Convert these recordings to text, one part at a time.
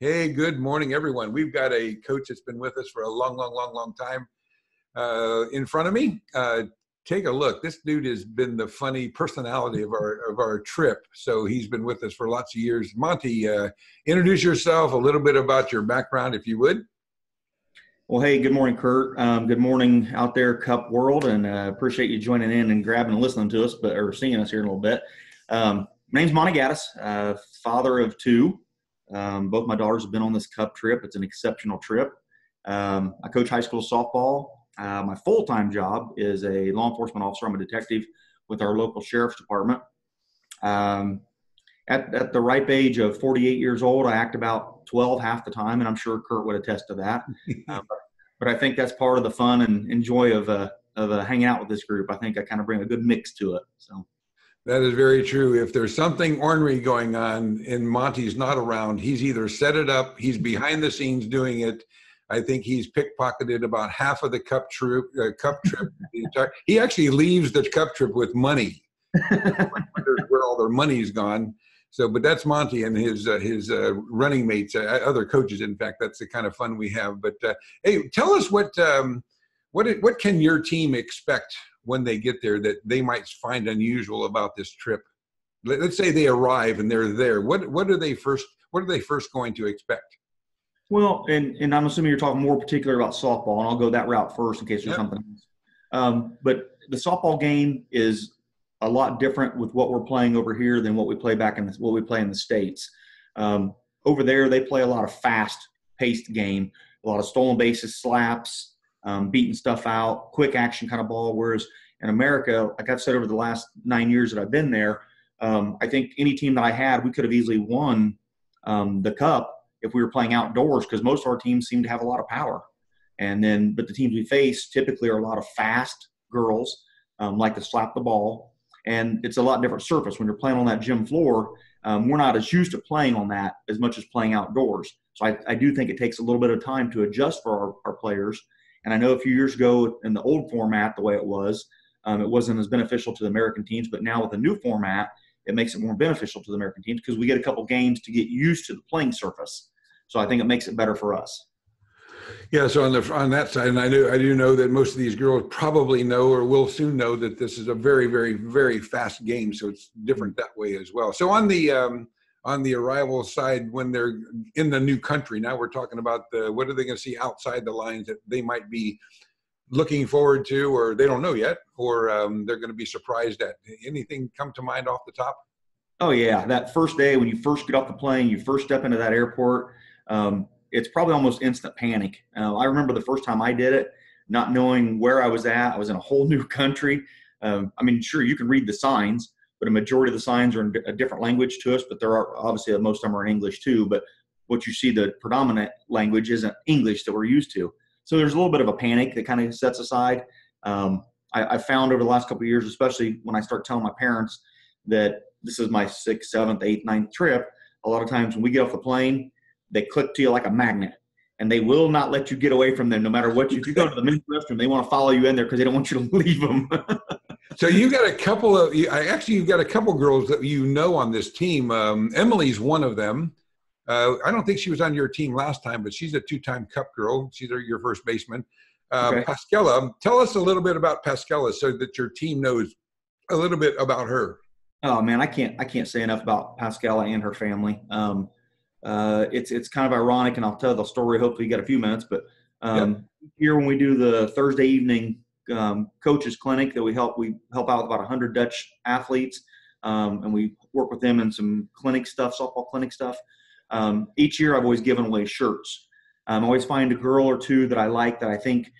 Hey, good morning, everyone. We've got a coach that's been with us for a long time. In front of me, take a look. This dude has been the funny personality of our trip. So he's been with us for lots of years. Monte, introduce yourself, a little bit about your background, if you would. Well, hey, good morning, Kurt. Good morning out there, Cup World, and appreciate you joining in and grabbing and listening to us, or seeing us here in a little bit. My name's Monte Gaddis, father of two. Both my daughters have been on this Cup trip. It's an exceptional trip. I coach high school softball. My full-time job is a law enforcement officer. I'm a detective with our local sheriff's department. At the ripe age of 48 years old, I act about 12 half the time, and I'm sure Kurt would attest to that. But I think that's part of the fun and joy of hanging out with this group. I think I kind of bring a good mix to it. So. That is very true. If there's something ornery going on and Monty's not around, he's either set it up, he's behind the scenes doing it. I think he's pickpocketed about half of the Cup trip. He actually leaves the Cup trip with money. Wonders where all their money's gone. So, but that's Monte and his running mates, other coaches. In fact, that's the kind of fun we have. But hey, tell us what can your team expect when they get there that they might find unusual about this trip? Let's say they arrive and they're there. What are they first going to expect? Well, and I'm assuming you're talking more particular about softball, and I'll go that route first in case there's something else. But the softball game is a lot different with what we're playing over here than what we play what we play in the States. Over there, they play a lot of fast-paced game, a lot of stolen bases, slaps, beating stuff out, quick action kind of ball. Whereas in America, like I've said over the last 9 years that I've been there, I think any team that I had, we could have easily won the Cup if we were playing outdoors, because most of our teams seem to have a lot of power. But the teams we face typically are a lot of fast girls, like to slap the ball. And it's a lot different surface. When you're playing on that gym floor, we're not as used to playing on that as much as playing outdoors. So I do think it takes a little bit of time to adjust for our players. And I know a few years ago in the old format, the way it wasn't as beneficial to the American teams. But now with the new format, it makes it more beneficial to the American teams because we get a couple games to get used to the playing surface. So I think it makes it better for us. Yeah, so on that side, and I do know that most of these girls probably know or will soon know that this is a very, very, very fast game. So it's different that way as well. So on the arrival side, when they're in the new country, now we're talking about what are they going to see outside the lines that they might be looking forward to, or they don't know yet, or they're going to be surprised at. Anything come to mind off the top? Oh yeah, that first day when you first get off the plane, you first step into that airport. It's probably almost instant panic. I remember the first time I did it, not knowing where I was at. I was in a whole new country. Sure, you can read the signs, but a majority of the signs are in a different language to us, but there are obviously most of them are in English too. But what you see, the predominant language isn't English that we're used to. So there's a little bit of a panic that kind of sets aside. I found over the last couple of years, especially when I start telling my parents that this is my 6th, 7th, 8th, 9th trip, a lot of times when we get off the plane, they click to you like a magnet, and they will not let you get away from them no matter what. If you go to the men's restroom, they want to follow you in there because they don't want you to leave them. So you've got a couple girls that you know on this team. Emily's one of them. I don't think she was on your team last time, but she's a 2-time Cup girl. She's your first baseman. Okay. Pascala, tell us a little bit about Pascala so that your team knows a little bit about her. Oh man, I can't say enough about Pascala and her family. It's kind of ironic, and I'll tell the story. Hopefully you got a few minutes, but here when we do the Thursday evening coaches clinic that we help out with about 100 Dutch athletes, and we work with them in some clinic stuff, softball clinic stuff. Each year I've always given away shirts. I always find a girl or two that I like that I think,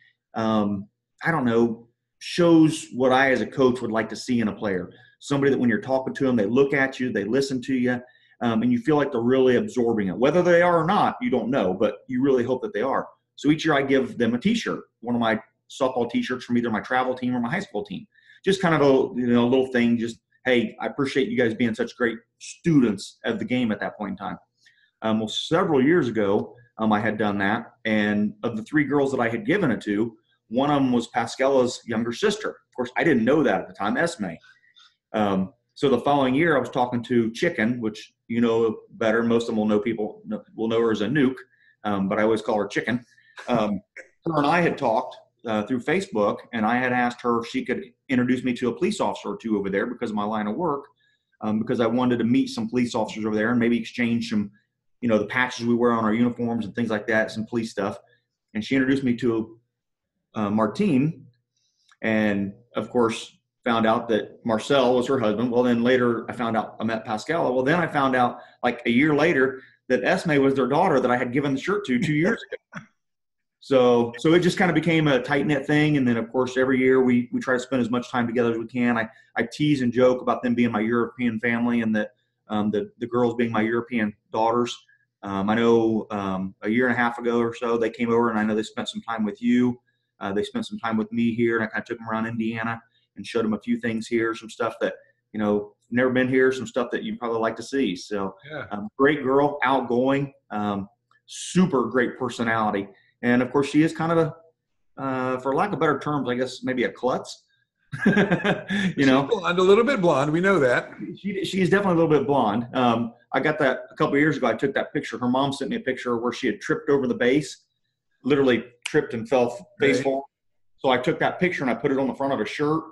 shows what I as a coach would like to see in a player. Somebody that when you're talking to them, they look at you, they listen to you, and you feel like they're really absorbing it. Whether they are or not, you don't know, but you really hope that they are. So each year I give them a T-shirt, one of my softball T-shirts from either my travel team or my high school team. Just kind of a little thing, just, hey, I appreciate you guys being such great students of the game at that point in time. Well, several years ago, I had done that, and of the 3 girls that I had given it to, one of them was Pascala's younger sister. Of course, I didn't know that at the time, Esme. So the following year, I was talking to Chicken, which you know better. Most of them will know her as a Nuke, but I always call her Chicken. Her and I had talked through Facebook, and I had asked her if she could introduce me to a police officer or two over there because of my line of work, because I wanted to meet some police officers over there and maybe exchange some, the patches we wear on our uniforms and things like that, some police stuff. And she introduced me to Martine, and of course found out that Marcel was her husband. Well, then later I met Pascal. Well, then I found out like a year later that Esme was their daughter that I had given the shirt to 2 years ago. So it just kind of became a tight-knit thing. And then, of course, every year we try to spend as much time together as we can. I tease and joke about them being my European family and that the girls being my European daughters. I know a year and a half ago or so they came over, and I know they spent some time with you. They spent some time with me here, and I kind of took them around Indiana and showed them a few things here, some stuff that, never been here, some stuff that you'd probably like to see. So great girl, outgoing, super great personality. And, of course, she is kind of for lack of better terms, I guess maybe a klutz. She's blonde, a little bit blonde. We know that. She's definitely a little bit blonde. I got that a couple of years ago. I took that picture. Her mom sent me a picture where she had tripped over the base, literally tripped and fell face forward. So I took that picture and I put it on the front of a shirt,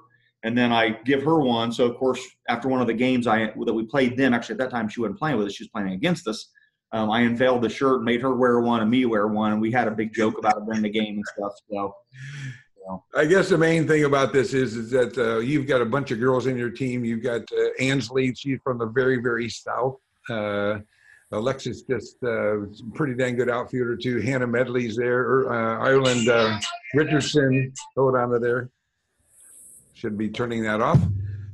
and then I give her one. So, of course, after one of the games that we played then, actually at that time she wasn't playing with us. She was playing against us. I unveiled the shirt, made her wear one and me wear one, and we had a big joke about it during the game and stuff. So, I guess the main thing about this is that you've got a bunch of girls in your team. You've got Ansley. She's from the very, very south. Alexis just pretty dang good outfielder too. Hannah Medley's there. Ireland Richardson. Hold on to there. Should be turning that off.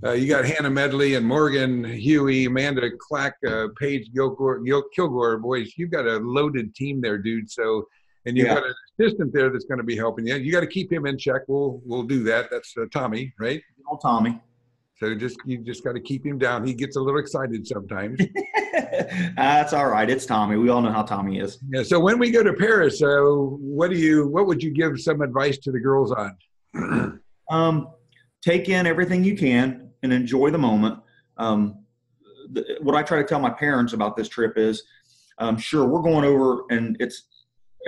You got Hannah Medley and Morgan Huey, Amanda Clack, Paige Kilgore. Boys, you've got a loaded team there, dude. So, and you've got an assistant there that's going to be helping you. You got to keep him in check. We'll do that. That's Tommy, right? Old Tommy. So you just got to keep him down. He gets a little excited sometimes. That's all right. It's Tommy. We all know how Tommy is. Yeah. So when we go to Paris, what would you give some advice to the girls on? Take in everything you can and enjoy the moment. What I try to tell my parents about this trip is, sure, we're going over, and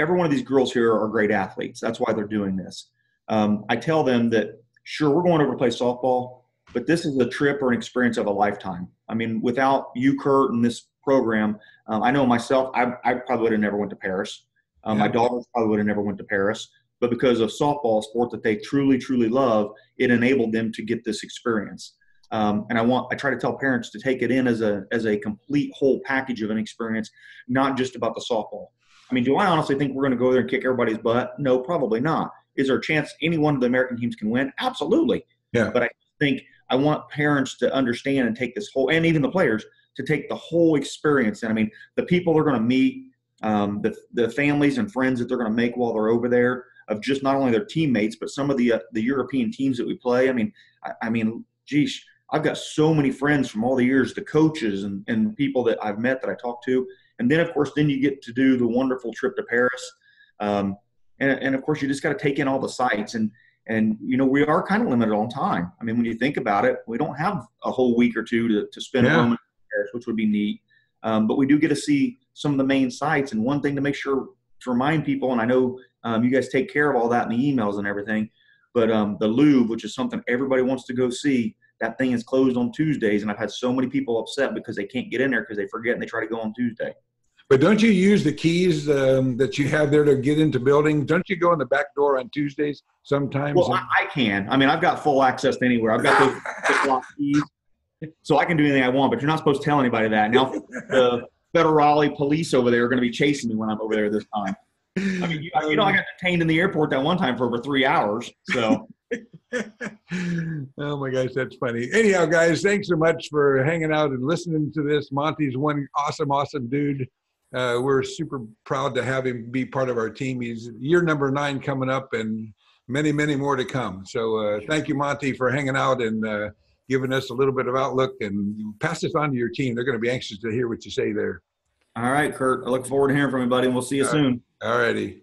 every one of these girls here are great athletes. That's why they're doing this. I tell them that, sure, we're going over to play softball, but this is a trip or an experience of a lifetime. I mean, without you, Kurt, and this program, I know myself, I probably would have never went to Paris. My daughters probably would have never went to Paris. But because of softball, a sport that they truly, truly love, it enabled them to get this experience. And I try to tell parents to take it in as a complete whole package of an experience, not just about the softball. I mean, do I honestly think we're going to go there and kick everybody's butt? No, probably not. Is there a chance any one of the American teams can win? Absolutely. Yeah. But I think I want parents to understand and take this whole, and even the players, to take the whole experience. And I mean, the people they're going to meet, the families and friends that they're going to make while they're over there, of just not only their teammates, but some of the European teams that we play. I mean, geez, I've got so many friends from all the years, the coaches and people that I've met that I talk to. And then, of course, you get to do the wonderful trip to Paris. And of course, you just got to take in all the sights. And we are kind of limited on time. I mean, when you think about it, we don't have a whole week or two to spend home in Paris, which would be neat. But we do get to see some of the main sites. And one thing to make sure to remind people, and I know you guys take care of all that in the emails and everything, but the Louvre, which is something everybody wants to go see, that thing is closed on Tuesdays, and I've had so many people upset because they can't get in there because they forget and they try to go on Tuesday. But don't you use the keys that you have there to get into buildings? Don't you go in the back door on Tuesdays sometimes? Well, I can. I mean, I've got full access to anywhere. I've got those lock keys, so I can do anything I want, but you're not supposed to tell anybody that. Now, the Federale police over there are going to be chasing me when I'm over there this time. I mean, I got detained in the airport that one time for over 3 hours. So, oh my gosh, that's funny. Anyhow, guys, thanks so much for hanging out and listening to this. Monte's one awesome dude. We're super proud to have him be part of our team. He's year number 9 coming up, and many, many more to come. So, thank you, Monte, for hanging out and giving us a little bit of outlook. And pass this on to your team. They're going to be anxious to hear what you say there. All right, Kurt. I look forward to hearing from you, buddy, and we'll see you soon. All righty.